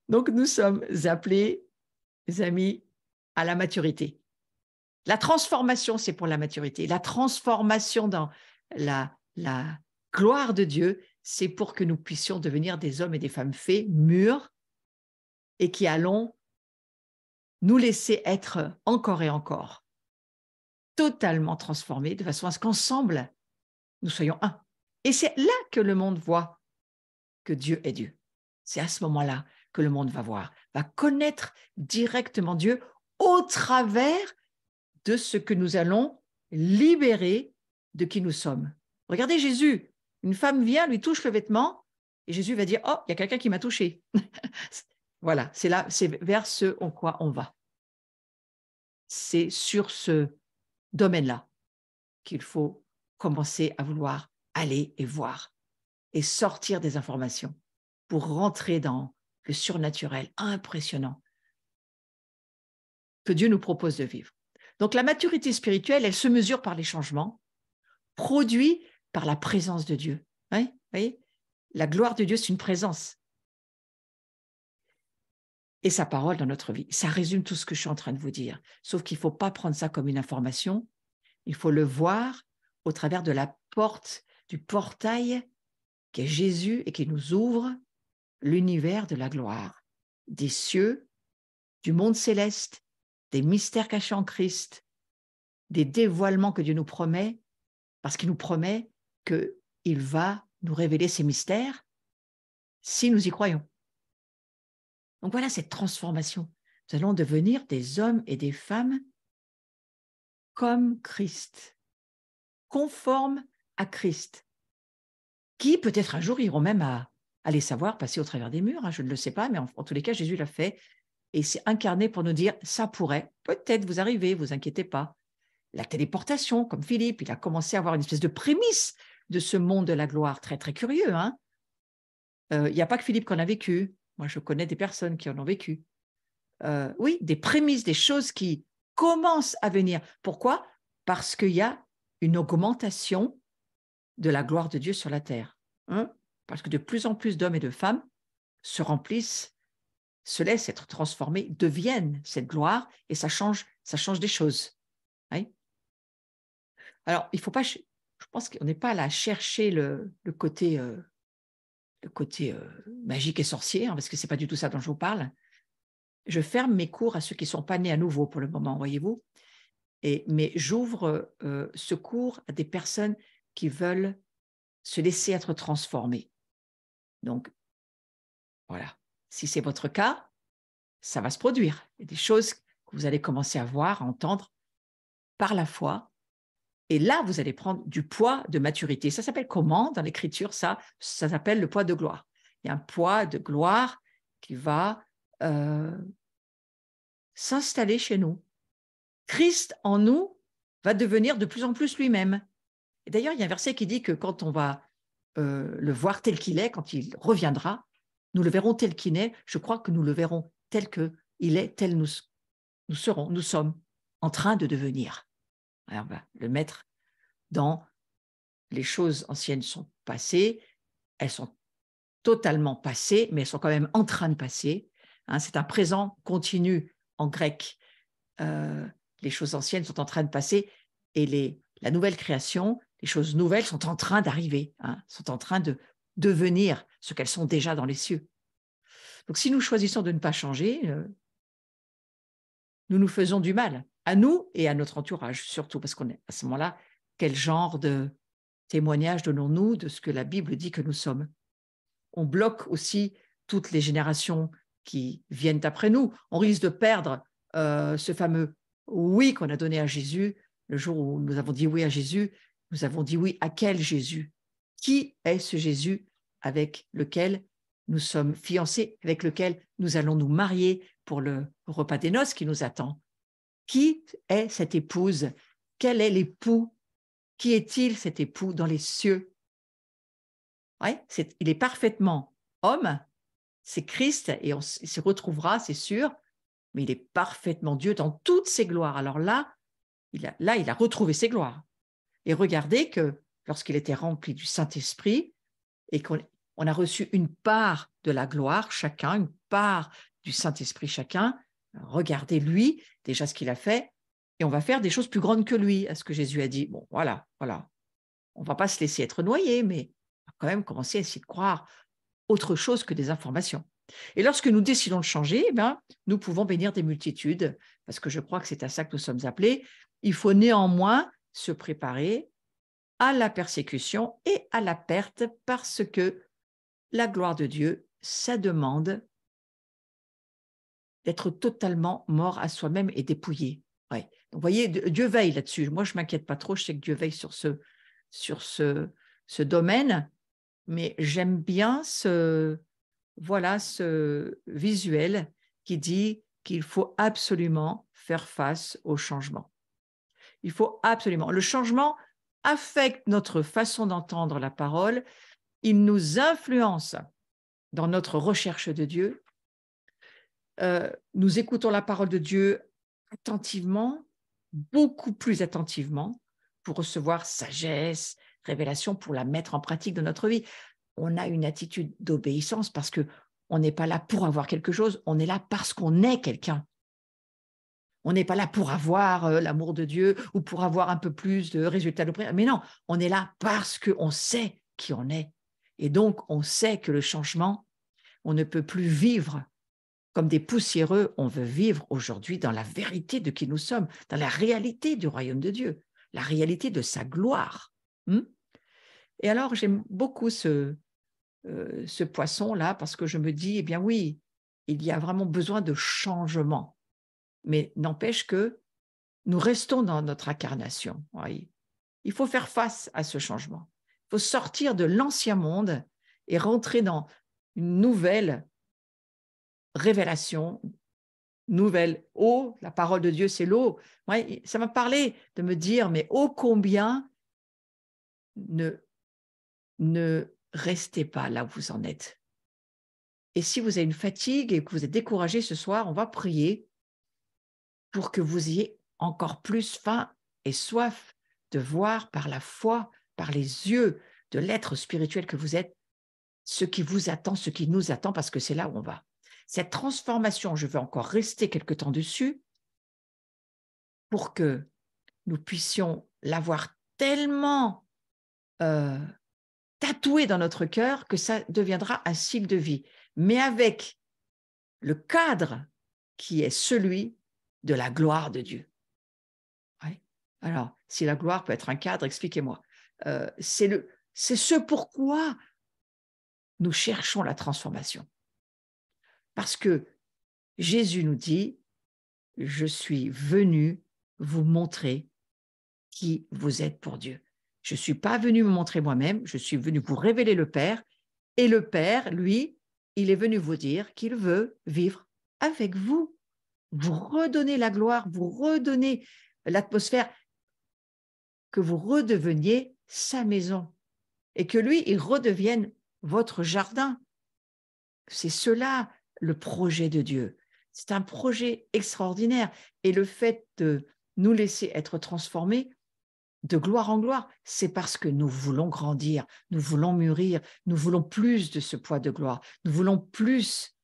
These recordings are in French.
Donc, nous sommes appelés, les amis, à la maturité. La transformation, c'est pour la maturité. La transformation dans la gloire de Dieu, c'est pour que nous puissions devenir des hommes et des femmes faits, mûrs, et qui allons nous laisser être encore et encore totalement transformés de façon à ce qu'ensemble, nous soyons un. Et c'est là que le monde voit que Dieu est Dieu. C'est à ce moment-là que le monde va connaître directement Dieu au travers de ce que nous allons libérer de qui nous sommes. Regardez Jésus, une femme vient, lui touche le vêtement, et Jésus va dire, oh, il y a quelqu'un qui m'a touché. Voilà, c'est là, c'est vers ce en quoi on va. C'est sur ce domaine-là qu'il faut commencer à vouloir aller et voir et sortir des informations pour rentrer dans le surnaturel impressionnant que Dieu nous propose de vivre. Donc la maturité spirituelle, elle se mesure par les changements produits par la présence de Dieu. Hein, vous voyez, la gloire de Dieu, c'est une présence. Et sa parole dans notre vie. Ça résume tout ce que je suis en train de vous dire. Sauf qu'il ne faut pas prendre ça comme une information. Il faut le voir au travers de la porte, du portail qui est Jésus et qui nous ouvre l'univers de la gloire, des cieux, du monde céleste, des mystères cachés en Christ, des dévoilements que Dieu nous promet, parce qu'il nous promet qu'il va nous révéler ces mystères si nous y croyons. Donc voilà cette transformation. Nous allons devenir des hommes et des femmes comme Christ, conformes à Christ, qui peut-être un jour iront même à aller savoir passer au travers des murs, hein, je ne le sais pas, mais en tous les cas, Jésus l'a fait et s'est incarné pour nous dire, ça pourrait peut-être vous arriver, vous inquiétez pas. La téléportation, comme Philippe, il a commencé à avoir une espèce de prémisse de ce monde de la gloire, très très curieux. Hein, il n'y a pas que Philippe qui en a vécu, moi je connais des personnes qui en ont vécu. Oui, des prémices, des choses qui commencent à venir. Pourquoi? Parce qu'il y a une augmentation de la gloire de Dieu sur la terre. Hein, parce que de plus en plus d'hommes et de femmes se remplissent, se laissent être transformés, deviennent cette gloire et ça change des choses. Oui. Alors, il ne faut pas, je pense qu'on n'est pas là à chercher le côté, magique et sorcier, hein, parce que ce n'est pas du tout ça dont je vous parle. Je ferme mes cours à ceux qui ne sont pas nés à nouveau pour le moment, voyez-vous. Mais j'ouvre ce cours à des personnes qui veulent se laisser être transformées. Donc, voilà. Si c'est votre cas, ça va se produire. Il y a des choses que vous allez commencer à voir, à entendre par la foi. Et là, vous allez prendre du poids de maturité. Ça s'appelle comment dans l'Écriture? Ça s'appelle le poids de gloire. Il y a un poids de gloire qui va s'installer chez nous. Christ en nous va devenir de plus en plus lui-même. Et d'ailleurs, il y a un verset qui dit que quand on va le voir tel qu'il est, quand il reviendra, nous le verrons tel qu'il est. Je crois que nous le verrons tel qu'il est, tel nous sommes en train de devenir. Alors, on va le mettre dans les choses anciennes sont passées, elles sont totalement passées, mais elles sont quand même en train de passer. Hein, c'est un présent continu en grec. Les choses anciennes sont en train de passer et la nouvelle création, les choses nouvelles sont en train d'arriver, hein, sont en train de devenir ce qu'elles sont déjà dans les cieux. Donc, si nous choisissons de ne pas changer, nous nous faisons du mal, à nous et à notre entourage, surtout, parce qu'on est à ce moment-là, quel genre de témoignage donnons-nous de ce que la Bible dit que nous sommes? On bloque aussi toutes les générations qui viennent après nous. On risque de perdre ce fameux oui qu'on a donné à Jésus. Le jour où nous avons dit oui à Jésus, nous avons dit oui à quel Jésus? Qui est ce Jésus avec lequel nous sommes fiancés, avec lequel nous allons nous marier pour le repas des noces qui nous attend? Qui est cette épouse? Quel est l'époux? Qui est-il cet époux dans les cieux? Ouais, il est parfaitement homme, c'est Christ, et il se retrouvera, c'est sûr, mais il est parfaitement Dieu dans toutes ses gloires. Alors là, il a retrouvé ses gloires. Et regardez que lorsqu'il était rempli du Saint-Esprit et qu'on a reçu une part de la gloire, chacun, une part du Saint-Esprit chacun, regardez lui, déjà ce qu'il a fait, et on va faire des choses plus grandes que lui, à ce que Jésus a dit. Bon, voilà. On ne va pas se laisser être noyé, mais on va quand même commencer à essayer de croire autre chose que des informations. Et lorsque nous décidons de changer, nous pouvons bénir des multitudes, parce que je crois que c'est à ça que nous sommes appelés. Il faut néanmoins se préparer à la persécution et à la perte, parce que la gloire de Dieu, ça demande d'être totalement mort à soi-même et dépouillé. Ouais. Donc, vous voyez, Dieu veille là-dessus. Moi, je ne m'inquiète pas trop, je sais que Dieu veille sur ce domaine, mais j'aime bien ce visuel qui dit qu'il faut absolument faire face au changement. Il faut absolument. Le changement affecte notre façon d'entendre la parole, il nous influence dans notre recherche de Dieu. Nous écoutons la parole de Dieu attentivement, beaucoup plus attentivement, pour recevoir sagesse, révélation, pour la mettre en pratique dans notre vie. On a une attitude d'obéissance parce qu'on n'est pas là pour avoir quelque chose, on est là parce qu'on est quelqu'un. On n'est pas là pour avoir l'amour de Dieu ou pour avoir un peu plus de résultats de prière. Mais non, on est là parce qu'on sait qui on est. Et donc, on sait que le changement, on ne peut plus vivre comme des poussiéreux. On veut vivre aujourd'hui dans la vérité de qui nous sommes, dans la réalité du royaume de Dieu, la réalité de sa gloire. Et alors, j'aime beaucoup ce poisson-là parce que je me dis, eh bien oui, il y a vraiment besoin de changement. Mais n'empêche que nous restons dans notre incarnation. Oui. Il faut faire face à ce changement. Il faut sortir de l'ancien monde et rentrer dans une nouvelle révélation, nouvelle eau. La parole de Dieu, c'est l'eau. Ouais, ça m'a parlé de me dire, mais ô combien ne restez pas là où vous en êtes. Et si vous avez une fatigue et que vous êtes découragé ce soir, on va prier pour que vous ayez encore plus faim et soif de voir par la foi, par les yeux de l'être spirituel que vous êtes, ce qui vous attend, ce qui nous attend, parce que c'est là où on va. Cette transformation, je veux encore rester quelque temps dessus pour que nous puissions l'avoir tellement tatoué dans notre cœur que ça deviendra un style de vie, mais avec le cadre qui est celui de la gloire de Dieu. Ouais. Alors, si la gloire peut être un cadre, expliquez-moi. C'est ce pourquoi nous cherchons la transformation. Parce que Jésus nous dit, je suis venu vous montrer qui vous êtes pour Dieu. Je ne suis pas venu me montrer moi-même, je suis venu vous révéler le Père. Et le Père, lui, il est venu vous dire qu'il veut vivre avec vous. Vous redonner la gloire, vous redonner l'atmosphère, que vous redeveniez sa maison et que lui, il redevienne votre jardin. C'est cela le projet de Dieu. C'est un projet extraordinaire. Et le fait de nous laisser être transformés de gloire en gloire, c'est parce que nous voulons grandir, nous voulons mûrir, nous voulons plus de ce poids de gloire, nous voulons plus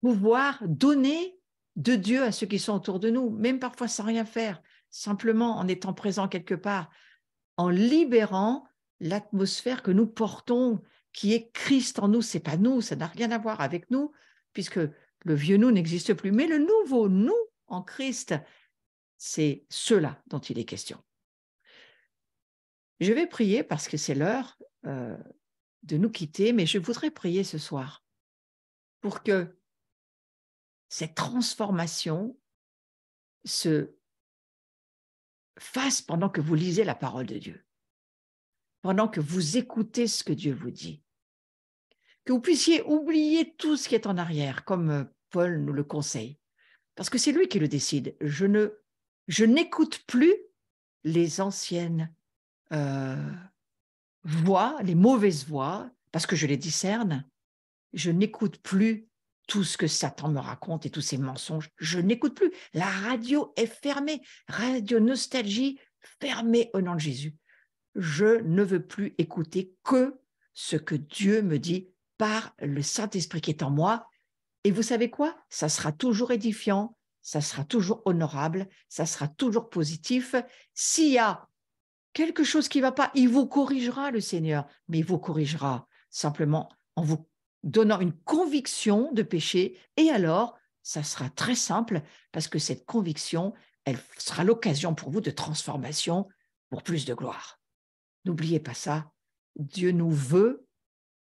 pouvoir donner de Dieu à ceux qui sont autour de nous, même parfois sans rien faire, simplement en étant présent quelque part, en libérant l'atmosphère que nous portons, qui est Christ en nous. C'est pas nous, ça n'a rien à voir avec nous, puisque le vieux nous n'existe plus, mais le nouveau nous en Christ, c'est cela dont il est question. Je vais prier parce que c'est l'heure de nous quitter, mais je voudrais prier ce soir pour que cette transformation se fasse pendant que vous lisez la parole de Dieu, pendant que vous écoutez ce que Dieu vous dit, que vous puissiez oublier tout ce qui est en arrière, comme Paul nous le conseille, parce que c'est lui qui le décide. Je n'écoute plus les anciennes voix, les mauvaises voix, parce que je les discerne. Je n'écoute plus tout ce que Satan me raconte et tous ces mensonges. Je n'écoute plus. La radio est fermée. Radio Nostalgie fermée au nom de Jésus. Je ne veux plus écouter que ce que Dieu me dit par le Saint-Esprit qui est en moi. Et vous savez quoi? Ça sera toujours édifiant, ça sera toujours honorable, ça sera toujours positif. S'il y a quelque chose qui ne va pas, il vous corrigera, le Seigneur, mais il vous corrigera simplement en vous donnant une conviction de péché. Et alors, ça sera très simple parce que cette conviction, elle sera l'occasion pour vous de transformation pour plus de gloire. N'oubliez pas ça. Dieu nous veut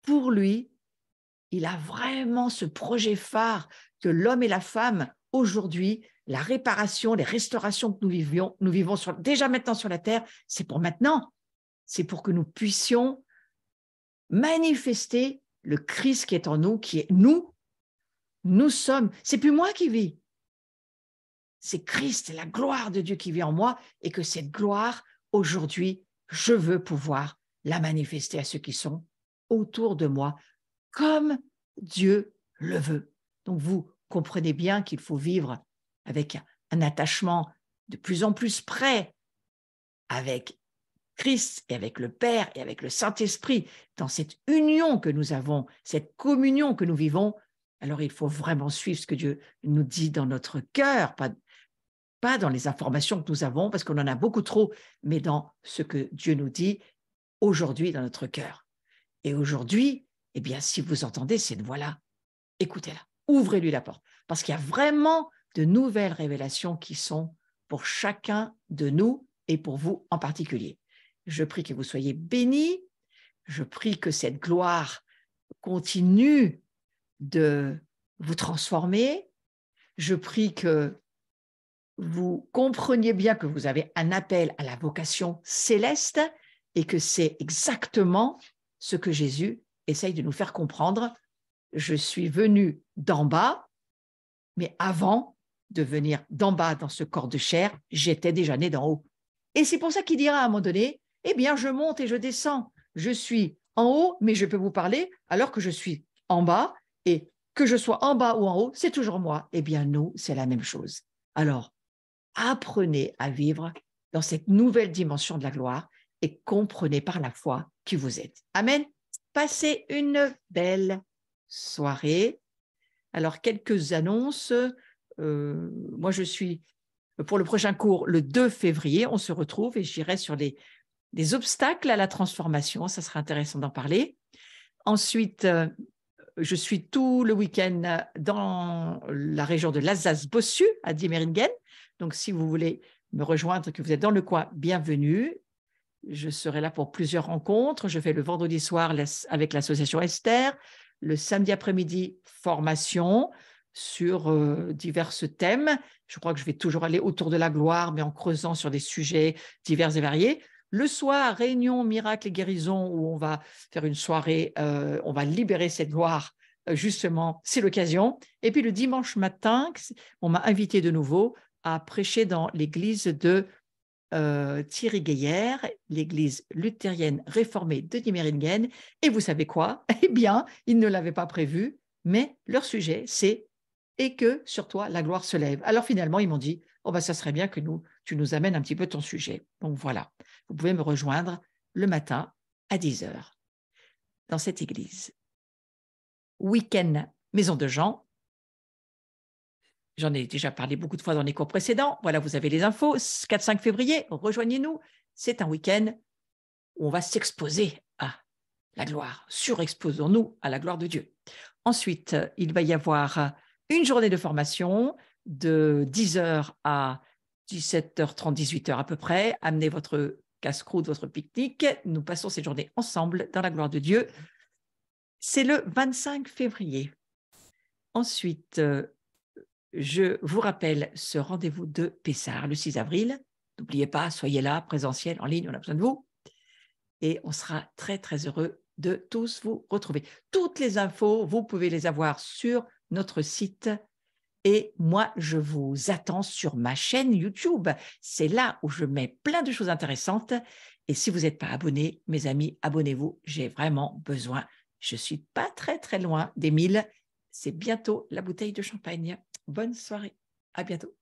pour lui. Il a vraiment ce projet phare que l'homme et la femme, aujourd'hui, la réparation, les restaurations que nous vivons déjà maintenant sur la terre, c'est pour maintenant. C'est pour que nous puissions manifester le Christ qui est en nous, qui est nous. Nous sommes, c'est plus moi qui vis. C'est Christ, c'est la gloire de Dieu qui vit en moi et que cette gloire, aujourd'hui, je veux pouvoir la manifester à ceux qui sont autour de moi comme Dieu le veut. Donc, vous comprenez bien qu'il faut vivre avec un attachement de plus en plus près avec Christ et avec le Père et avec le Saint-Esprit, dans cette union que nous avons, cette communion que nous vivons. Alors, il faut vraiment suivre ce que Dieu nous dit dans notre cœur, pas dans les informations que nous avons, parce qu'on en a beaucoup trop, mais dans ce que Dieu nous dit aujourd'hui dans notre cœur. Et aujourd'hui, eh bien, si vous entendez cette voix-là, écoutez-la, ouvrez-lui la porte, parce qu'il y a vraiment de nouvelles révélations qui sont pour chacun de nous et pour vous en particulier. Je prie que vous soyez bénis, je prie que cette gloire continue de vous transformer, je prie que vous compreniez bien que vous avez un appel à la vocation céleste et que c'est exactement ce que Jésus essaye de nous faire comprendre. Je suis venu d'en bas, mais avant de venir d'en bas dans ce corps de chair, j'étais déjà né d'en haut. Et c'est pour ça qu'il dira à un moment donné, eh bien, je monte et je descends. Je suis en haut, mais je peux vous parler alors que je suis en bas. Et que je sois en bas ou en haut, c'est toujours moi. Eh bien, nous, c'est la même chose. Alors, apprenez à vivre dans cette nouvelle dimension de la gloire et comprenez par la foi qui vous êtes. Amen. Passez une belle soirée. Alors, quelques annonces. Moi, je suis pour le prochain cours le 2 février. On se retrouve et j'irai sur les obstacles à la transformation. Ça sera intéressant d'en parler. Ensuite, je suis tout le week-end dans la région de l'Alsace-Bossu, à Diemeringen. Donc, si vous voulez me rejoindre, que vous êtes dans le coin, bienvenue. Je serai là pour plusieurs rencontres. Je fais le vendredi soir avec l'association Esther, le samedi après-midi, formation sur divers thèmes. Je crois que je vais toujours aller autour de la gloire, mais en creusant sur des sujets divers et variés. Le soir, réunion, miracle et guérison, où on va faire une soirée, on va libérer cette gloire, justement, c'est l'occasion. Et puis le dimanche matin, on m'a invité de nouveau à prêcher dans l'église de Thierry Gaillard, l'église luthérienne réformée de Diemeringen. Et vous savez quoi? Eh bien, ils ne l'avaient pas prévu, mais leur sujet, c'est « Et que sur toi, la gloire se lève ». Alors finalement, ils m'ont dit « Oh, ben, ça serait bien que tu nous amènes un petit peu ton sujet ». Donc voilà, vous pouvez me rejoindre le matin à 10h dans cette église. Week-end Maison de Jean. J'en ai déjà parlé beaucoup de fois dans les cours précédents. Voilà, vous avez les infos. 4-5 février, rejoignez-nous. C'est un week-end où on va s'exposer à la gloire. Surexposons-nous à la gloire de Dieu. Ensuite, il va y avoir une journée de formation de 10h à 17h30, 18h à peu près. Amenez votre casse-croûte, votre pique-nique. Nous passons cette journée ensemble dans la gloire de Dieu. C'est le 25 février. Ensuite, je vous rappelle ce rendez-vous de Pessard le 6 avril. N'oubliez pas, soyez là, présentiel, en ligne, on a besoin de vous. Et on sera très, très heureux de tous vous retrouver. Toutes les infos, vous pouvez les avoir sur notre site. Et moi, je vous attends sur ma chaîne YouTube. C'est là où je mets plein de choses intéressantes. Et si vous n'êtes pas abonné, mes amis, abonnez-vous. J'ai vraiment besoin. Je ne suis pas très, très loin des 1000. C'est bientôt la bouteille de champagne. Bonne soirée. À bientôt.